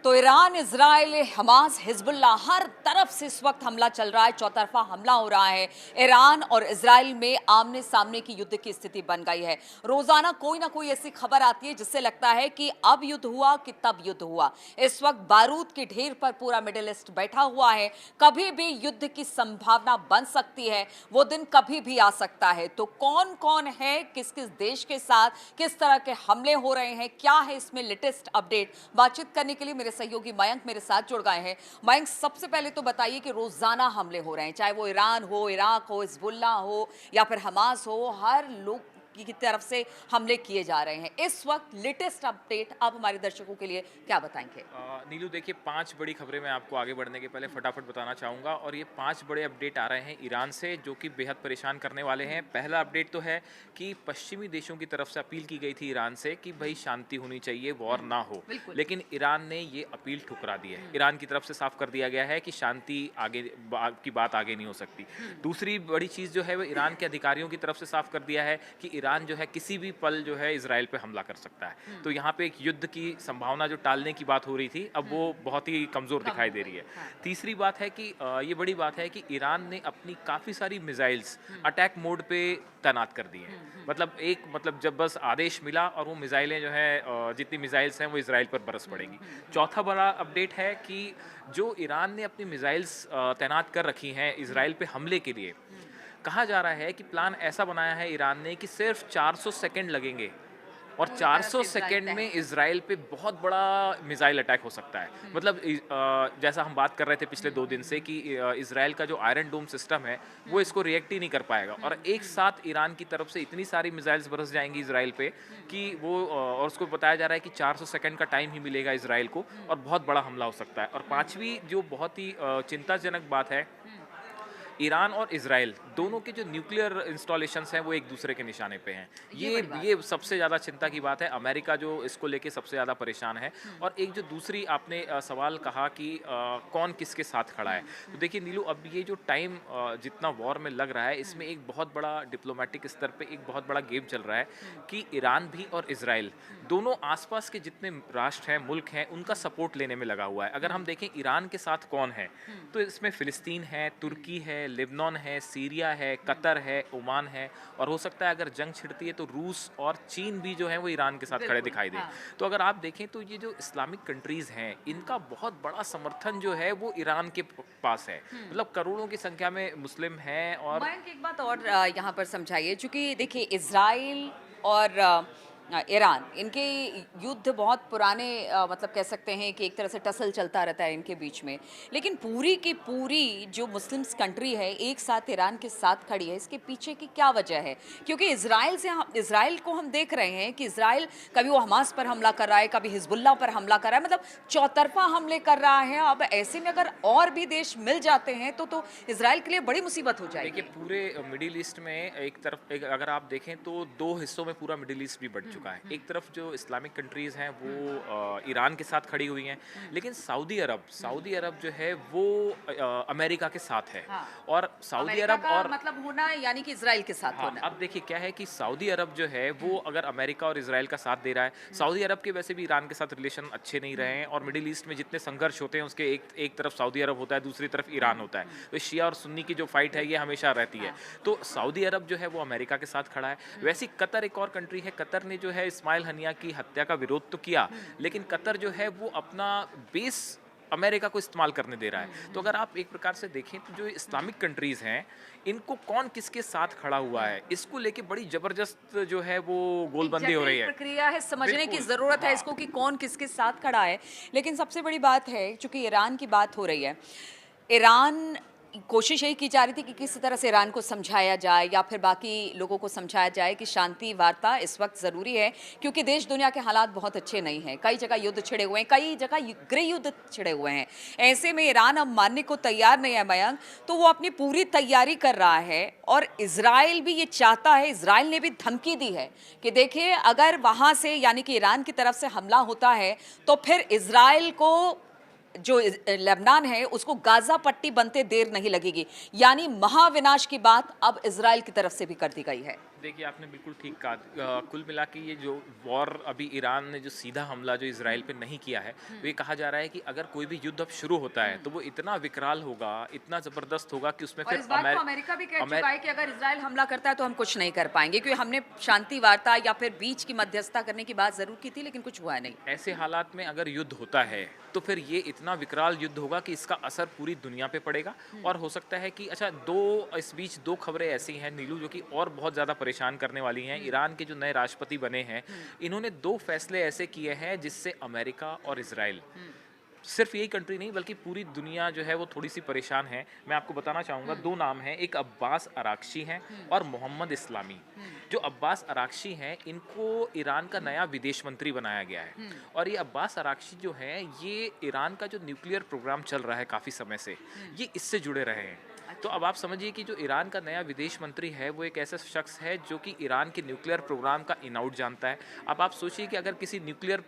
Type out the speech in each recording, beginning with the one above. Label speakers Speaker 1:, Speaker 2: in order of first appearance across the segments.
Speaker 1: तो Iran, Israel, Hamas, Hezbollah, हर तरफ से इस वक्त हमला चल रहा है, चौतरफा हमला हो रहा है। ईरान और इजराइल में आमने सामने की युद्ध की स्थिति बन गई है। रोजाना कोई ना कोई ऐसी खबर आती है जिससे लगता है कि अब युद्ध हुआ कि तब युद्ध हुआ। इस वक्त बारूद के ढेर पर पूरा मिडिल ईस्ट बैठा हुआ है। कभी भी युद्ध की संभावना बन सकती है, वो दिन कभी भी आ सकता है। तो कौन कौन है, किस किस देश के साथ किस तरह के हमले हो रहे हैं, क्या है इसमें लेटेस्ट अपडेट, बातचीत करने के लिए मेरे सहयोगी मयंक मेरे साथ जुड़ गए हैं। मयंक, सबसे पहले तो बताइए कि रोजाना हमले हो रहे हैं, चाहे वो ईरान हो, इराक हो, हिजबुल्लाह हो या फिर हमास हो, हर लोग की तरफ से हमले किए जा रहे हैं। इस वक्त लेटेस्ट अपडेट आप हमारे दर्शकों के लिए क्या बताएंगे?
Speaker 2: नीलू, देखिए, 5 बड़ी खबरें मैं आपको आगे बढ़ने के पहले फटाफट बताना चाहूँगा। और ये 5 बड़े अपडेट आ रहे हैं ईरान से, जो कि बेहद परेशान करने वाले हैं। पहला अपडेट तो है कि पश्चिमी देशों की तरफ से अपील की गई थी ईरान से कि भाई शांति होनी चाहिए, वॉर ना हो, लेकिन ईरान ने ये अपील ठुकरा दी है। ईरान की तरफ से साफ कर दिया गया है कि शांति आगे की बात आगे नहीं हो सकती। दूसरी बड़ी चीज़ जो है वो ईरान के अधिकारियों की तरफ से साफ कर दिया है कि ईरान जो है किसी भी पल जो है इजराइल पे हमला कर सकता है। तो यहाँ पे एक युद्ध की संभावना जो टालने की बात हो रही थी, अब वो बहुत ही कमज़ोर दिखाई दे रही है। तीसरी बात है कि ये बड़ी बात है कि ईरान ने अपनी काफ़ी सारी मिसाइल्स अटैक मोड पे तैनात कर दी हैं। मतलब जब बस आदेश मिला और वो मिसाइलें जो है जितनी मिसाइल्स हैं वो इजराइल पर बरस पड़ेंगी। चौथा बड़ा अपडेट है कि जो ईरान ने अपनी मिसाइल्स तैनात कर रखी हैं इजराइल पे हमले के लिए, कहा जा रहा है कि प्लान ऐसा बनाया है ईरान ने कि सिर्फ 400 सेकंड लगेंगे और 400 सेकंड में इजराइल पे बहुत बड़ा मिसाइल अटैक हो सकता है। मतलब जैसा हम बात कर रहे थे पिछले 2 दिन से कि इजराइल का जो आयरन डोम सिस्टम है वो इसको रिएक्ट ही नहीं कर पाएगा, और एक साथ ईरान की तरफ से इतनी सारी मिसाइल्स बरस जाएंगी इजराइल पे कि वो और उसको बताया जा रहा है कि 400 सेकंड का टाइम ही मिलेगा इजराइल को और बहुत बड़ा हमला हो सकता है। और पांचवी जो बहुत ही चिंताजनक बात है, ईरान और इजराइल दोनों के जो न्यूक्लियर इंस्टॉलेशंस हैं वो एक दूसरे के निशाने पे हैं। ये सबसे ज़्यादा चिंता की बात है। अमेरिका जो इसको लेके सबसे ज़्यादा परेशान है। और एक जो दूसरी आपने सवाल कहा कि कौन किसके साथ खड़ा है, तो देखिए नीलू, अब ये जो टाइम जितना वॉर में लग रहा है, इसमें एक बहुत बड़ा डिप्लोमेटिक स्तर पे एक बहुत बड़ा गेम चल रहा है कि ईरान भी और इजराइल दोनों आसपास के जितने राष्ट्र हैं, मुल्क हैं, उनका सपोर्ट लेने में लगा हुआ है। अगर हम देखें ईरान के साथ कौन है, तो इसमें फिलिस्तीन है, तुर्की है, लेबनान है, सीरिया है, कतर है, ओमान है, और हो सकता है अगर जंग छिड़ती है तो रूस और चीन भी जो है वो ईरान के साथ खड़े दिखाई दे। तो अगर आप देखें तो ये जो इस्लामिक कंट्रीज हैं, इनका बहुत बड़ा समर्थन जो है वो ईरान के पास है। मतलब करोड़ों की संख्या में मुस्लिम हैं। और
Speaker 1: मयंक, एक बात और यहाँ पर समझाइए, चूंकि देखिए इजराइल और ईरान, इनके युद्ध बहुत पुराने, मतलब कह सकते हैं कि एक तरह से टसल चलता रहता है इनके बीच में, लेकिन पूरी की पूरी जो मुस्लिम्स कंट्री है एक साथ ईरान के साथ खड़ी है, इसके पीछे की क्या वजह है? क्योंकि इजराइल को हम देख रहे हैं कि इजराइल कभी वो हमास पर हमला कर रहा है, कभी हिजबुल्लाह पर हमला कर रहा है, मतलब चौतरफा हमले कर रहा है। अब ऐसे में अगर और भी देश मिल जाते हैं तो इजराइल के लिए बड़ी मुसीबत हो जाएगी।
Speaker 2: देखिए, पूरे मिडिल ईस्ट में अगर आप देखें तो 2 हिस्सों में पूरा मिडिल ईस्ट भी बट चुका है। एक तरफ जो इस्लामिक कंट्रीज हैं वो ईरान के साथ खड़ी हुई हैं, लेकिन सऊदी अरब जो है वो अमेरिका के साथ है।
Speaker 1: हाँ।
Speaker 2: और सऊदी अरब और
Speaker 1: मतलब होना यानी कि इजराइल के साथ होना।
Speaker 2: अब देखिए क्या है कि सऊदी अरब जो है वो अगर अमेरिका और इजराइल का साथ दे रहा है, सऊदी अरब के वैसे भी ईरान के साथ रिलेशन अच्छे नहीं रहे हैं, और मिडिल ईस्ट में जितने संघर्ष होते हैं उसके एक तरफ सऊदी अरब होता है, दूसरी तरफ ईरान होता है। तो शिया और सुन्नी की जो फाइट है ये हमेशा रहती है। तो सऊदी अरब जो है वो अमेरिका के साथ खड़ा है। वैसे कतर एक और कंट्री है। कतर ने जो है इस्माइल हनिया की हत्या का विरोध तो किया, लेकिन कतर जो है वो अपना बेस अमेरिका को इस्तेमाल करने दे रहा है। तो अगर आप एक प्रकार से देखें तो जो इस्लामिक कंट्रीज हैं, इनको कौन किसके साथ खड़ा हुआ है, इसको लेके बड़ी जबरदस्त जो है वो गोलबंदी हो रही है।
Speaker 1: प्रक्रिया है, समझने की जरूरत है इसको कि कौन किसके साथ खड़ा है। लेकिन सबसे बड़ी बात है, चूंकि ईरान की बात हो रही है, ईरान कोशिश यही की जा रही थी कि किसी तरह से ईरान को समझाया जाए या फिर बाकी लोगों को समझाया जाए कि शांति वार्ता इस वक्त ज़रूरी है, क्योंकि देश दुनिया के हालात बहुत अच्छे नहीं हैं। कई जगह युद्ध छिड़े हुए हैं, कई जगह गृह युद्ध छिड़े हुए हैं। ऐसे में ईरान अब मानने को तैयार नहीं है मयंक, तो वो अपनी पूरी तैयारी कर रहा है। और इजराइल भी ये चाहता है, इजराइल ने भी धमकी दी है कि देखिए अगर वहाँ से यानी कि ईरान की तरफ से हमला होता है तो फिर इजराइल को, जो लेबनान है, उसको गाजा पट्टी बनते देर नहीं लगेगी। यानी महाविनाश की बात अब इजराइल की तरफ से भी कर दी गई है।
Speaker 2: देखिए, आपने बिल्कुल ठीक कहा। कुल मिला के ये जो वॉर अभी ईरान ने जो सीधा हमला जो इज़राइल पे नहीं किया है, तो ये कहा जा रहा है कि अगर कोई भी युद्ध अब शुरू होता है, तो वो इतना विकराल होगा, इतना ज़बरदस्त होगा कि उसमें
Speaker 1: और
Speaker 2: फिर
Speaker 1: इस बात को अमेरिका भी कह
Speaker 2: अमेर
Speaker 1: चुका है कि अगर इजराइल हमला करता है तो हम कुछ नहीं कर पाएंगे, क्योंकि हमने शांति वार्ता या फिर बीच की मध्यस्थता करने की बात जरूर की थी, लेकिन कुछ हुआ नहीं।
Speaker 2: ऐसे हालात में अगर युद्ध होता है तो फिर ये इतना विकराल युद्ध होगा कि इसका असर पूरी दुनिया पे पड़ेगा। और हो सकता है कि अच्छा, इस बीच दो खबरें ऐसी हैं नीलू जो कि और बहुत ज़्यादा परेशान करने वाली हैं। ईरान के जो नए राष्ट्रपति बने हैं, इन्होंने दो फैसले ऐसे किए हैं जिससे अमेरिका और इजराइल, सिर्फ यही कंट्री नहीं बल्कि पूरी दुनिया जो है वो थोड़ी सी परेशान है। मैं आपको बताना चाहूँगा, दो नाम हैं, एक अब्बास अराक्ची हैं और मोहम्मद इस्लामी। जो अब्बास अराक्ची हैं, इनको ईरान का नया विदेश मंत्री बनाया गया है। और ये अब्बास अराक्ची जो है, ये ईरान का जो न्यूक्लियर प्रोग्राम चल रहा है काफ़ी समय से, ये इससे जुड़े रहे हैं। तो अब आप समझिए कि जो ईरान का नया विदेश मंत्री है, वो एक ऐसा शख्स है जो कि ईरान के न्यूक्लियर प्रोग्राम का इन आउट जानता है। अब आप सोचिए कि अगर किसी न्यूक्लियर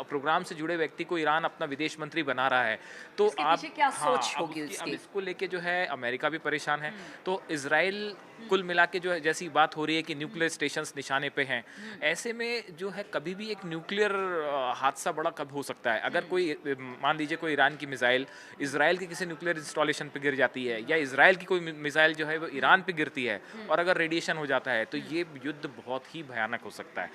Speaker 2: प्रोग्राम से जुड़े व्यक्ति को ईरान अपना विदेश मंत्री बना रहा है, तो
Speaker 1: इसके
Speaker 2: आप
Speaker 1: पीछे क्या
Speaker 2: हाँ,
Speaker 1: सोच होगी
Speaker 2: अब
Speaker 1: उसकी?
Speaker 2: इसको लेके जो है अमेरिका भी परेशान है। तो इजराइल कुल मिला के जो है, जैसी बात हो रही है कि न्यूक्लियर स्टेशंस निशाने पे हैं, ऐसे में जो है कभी भी एक न्यूक्लियर हादसा बड़ा कब हो सकता है। अगर कोई मान लीजिए कोई ईरान की मिसाइल इसराइल के किसी न्यूक्लियर इंस्टॉलेशन पे गिर जाती है, या इसराइल की कोई मिसाइल जो है वो ईरान पे गिरती है, और अगर रेडिएशन हो जाता है, तो ये युद्ध बहुत ही भयानक हो सकता है।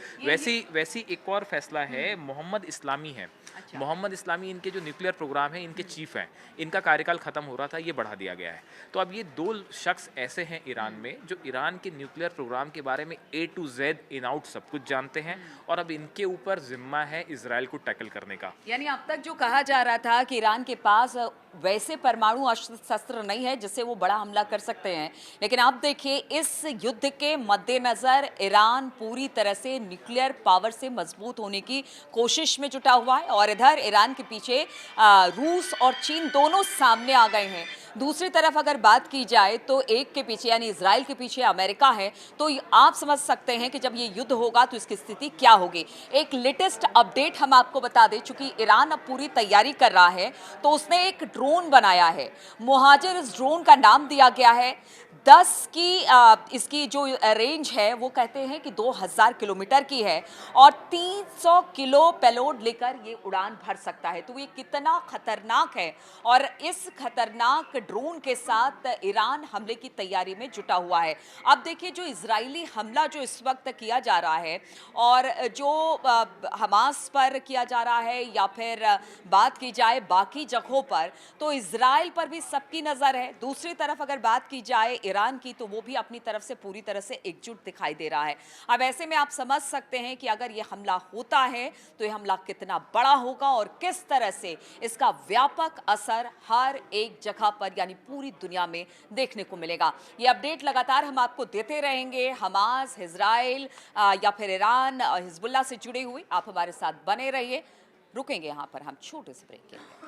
Speaker 2: वैसी एक और फैसला है, मोहम्मद इस्लामी है।
Speaker 1: अच्छा।
Speaker 2: मोहम्मद इस्लामी इनके जो न्यूक्लियर प्रोग्राम है, इनके चीफ हैं। इनका कार्यकाल खत्म हो रहा था, ये बढ़ा दिया गया है। तो अब ये दो शख्स ऐसे हैं ईरान में जो ईरान के न्यूक्लियर प्रोग्राम के बारे में A to Z in out सब कुछ जानते हैं, और अब इनके ऊपर जिम्मा है इजराइल को टैकल करने का।
Speaker 1: यानी अब तक जो कहा जा रहा था कि ईरान के पास वैसे परमाणु अस्त्र शस्त्र नहीं है जिससे वो बड़ा हमला कर सकते हैं, लेकिन आप देखिए इस युद्ध के मद्देनजर ईरान पूरी तरह से न्यूक्लियर पावर से मजबूत होने की कोशिश में जुटा हुआ है, और इधर ईरान के पीछे रूस और चीन दोनों सामने आ गए हैं। दूसरी तरफ अगर बात की जाए तो एक के पीछे यानी इजराइल के पीछे अमेरिका है, तो आप समझ सकते हैं कि जब ये युद्ध होगा तो इसकी स्थिति क्या होगी। एक लेटेस्ट अपडेट हम आपको बता दें, चूंकि ईरान अब पूरी तैयारी कर रहा है, तो उसने एक ड्रोन बनाया है। मुहाजिर इस ड्रोन का नाम दिया गया है। 10 की इसकी जो रेंज है वो कहते हैं कि 2000 किलोमीटर की है, और 300 किलो पेलोड लेकर ये उड़ान भर सकता है। तो ये कितना खतरनाक है, और इस खतरनाक ड्रोन के साथ ईरान हमले की तैयारी में जुटा हुआ है। अब देखिए जो इजरायली हमला जो इस वक्त किया जा रहा है, और जो हमास पर किया जा रहा है, या फिर बात की जाए बाकी जगहों पर, तो इजराइल पर भी सबकी नजर है। दूसरी तरफ अगर बात की जाए ईरान की, तो वो भी अपनी तरफ से पूरी तरह से एकजुट दिखाई दे रहा है। अब ऐसे में आप समझ सकते हैं कि अगर ये हमला होता है तो ये हमला कितना बड़ा होगा, और किस तरह से इसका व्यापक असर हर एक जगह पर यानी पूरी दुनिया में देखने को मिलेगा। ये अपडेट लगातार हम आपको देते रहेंगे। हमास, इजराइल या फिर ईरान, हिजबुल्लाह से जुड़े हुए आप हमारे साथ बने रहिए। रुकेंगे यहाँ पर हम छोटे से ब्रेक के लिए।